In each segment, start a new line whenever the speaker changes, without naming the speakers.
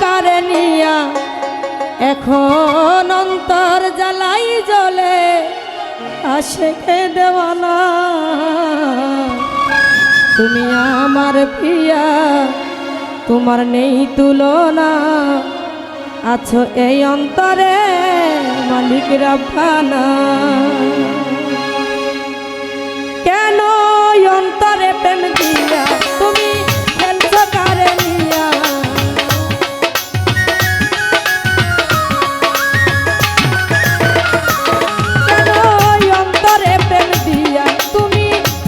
কারে নিয়া এখন অন্তর জ্বালাই জ্বলে আশেকে দেওয়ানা। তুমি আমার প্রিয়া, তোমার নেই তুলনা, আছো এই অন্তরে মালিক রাব্বানা। কেন অন্তরে প্রেম দিয়া তুমি খেলছো কারে নিয়া? কেন অন্তরে প্রেম দিয়া তুমি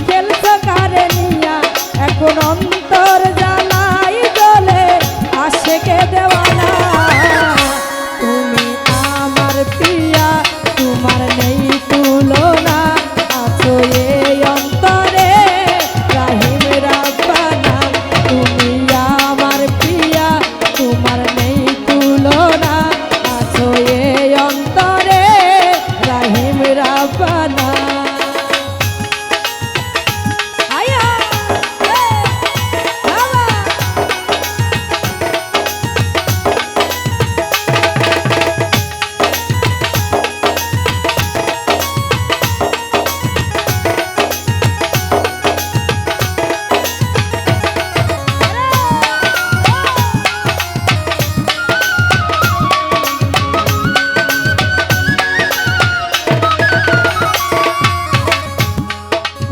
খেলছো কারে নিয়া? এখন অন্তর জ্বালাই জ্বলে আশেকে দেওয়ানা। তুমি আমার প্রিয়া, তোমার নেই তুলনা, আছো এই অন্তরে রাহিম রাব্বানা। তুমি আমার প্রিয়া, তোমার নেই তুলনা, আছো এই অন্তরে রাহিম রাব্বানা।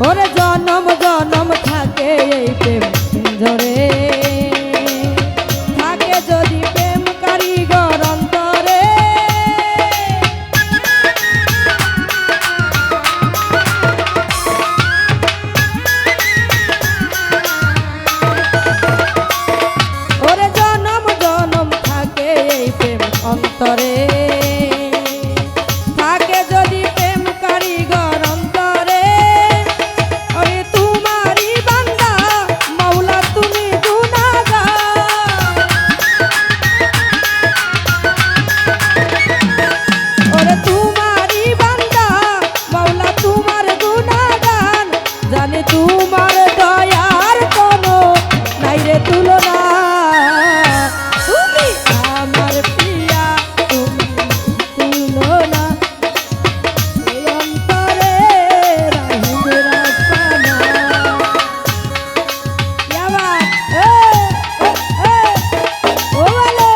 ওরে জনম জনম থাকে এই প্রেম পিঞ্জরে, থাকে যদি প্রেম কারিগর অন্তরে। ওরে জনম জনম থাকে এই প্রেম অন্তরে, থাকে যদি প্রেম কারিগর অন্তরে। তোমার দয়ার কোনো নাই রে তুলনা। তুমি আমার প্রিয়া, তুমি তুলনা, এই অন্তরে রাহিম রাব্বানা। ও বলো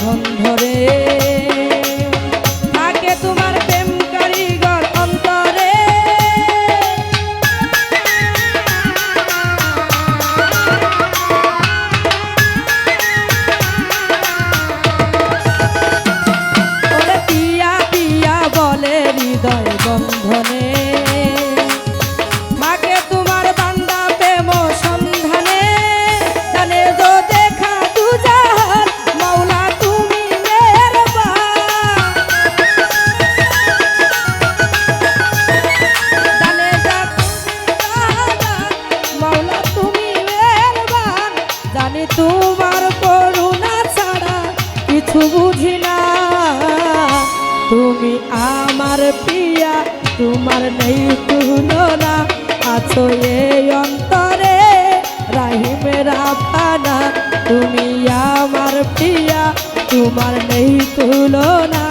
বন্ধরে, থাকে তোমার প্রেম কারিগর অন্তরে। ওরে পিয়া পিয়া বলে হৃদয় বন্ধনে, থাকে তোমার বান্দা প্রেম সন্ধানে। জানে যো দেখা দুজাহান মাওলা তুমি মেহেরবান। জানে যা মাওলা তুমি মেহেরবান। জানি তোমার করুণা ছাড়া কিছু বুঝি না। তুমি আমার প্রিয়া, তোমার নেই তুলনা, আছো এই অন্তরে রাহিম রাব্বানা। তুমি আমার প্রিয়া, তোমার নেই তুলনা,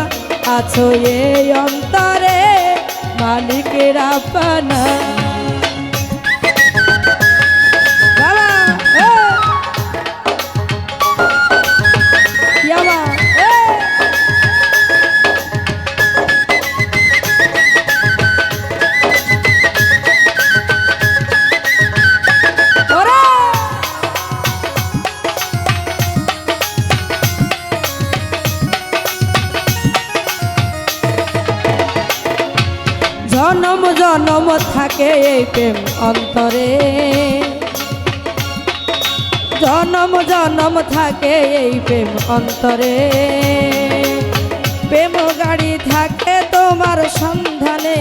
আছো এই অন্তরে মালিক রাব্বানা। জনম জনম থাকে এই প্রেম অন্তরে, জনম জনম থাকে এই প্রেম অন্তরে। প্রেম গাড়ি থাকে তোমার সন্ধানে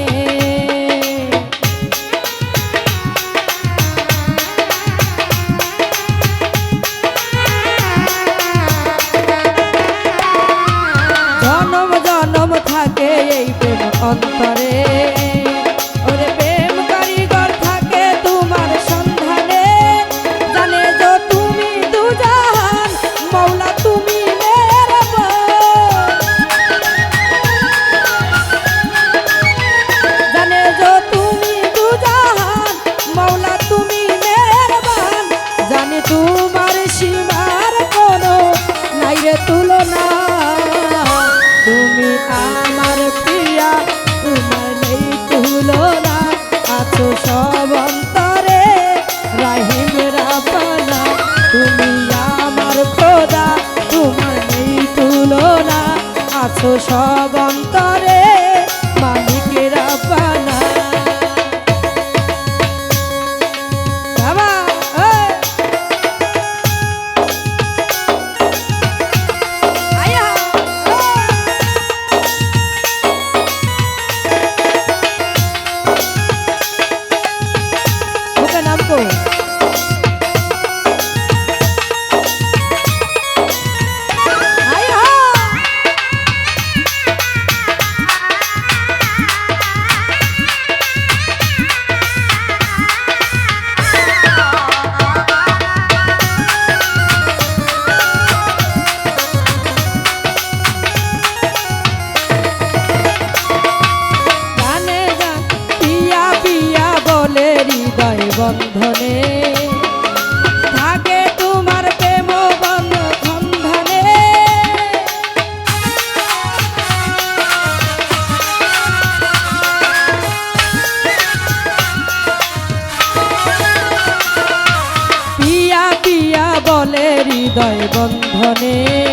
জনম জনম থাকে এই প্রেম অন্তরে ওরে প্রেম কারিগর থাকে তোমার সন্ধানে জানে যে তুমি দুজাহান মৌলা তুমি মেহেরবান জানে যে তুমি দুজাহান মৌলা তুমি মেহেরবান জানে তোমার সীমার কোনো নাই রে তুলনা তুমি আমার প্রিয়া তোমার নেই তুলনা আছো সব অন্তরে রাহিম রাব্বানা তুমি আমার খোদা তোমার নেই তুলনা আছো সব অন্তরে মালিক রাব্বানা বাবা হৃদয় বন্ধনে থাকে তোমার প্রেম বন্ধনে পিয়া পিয়া বলে হৃদয় বন্ধনে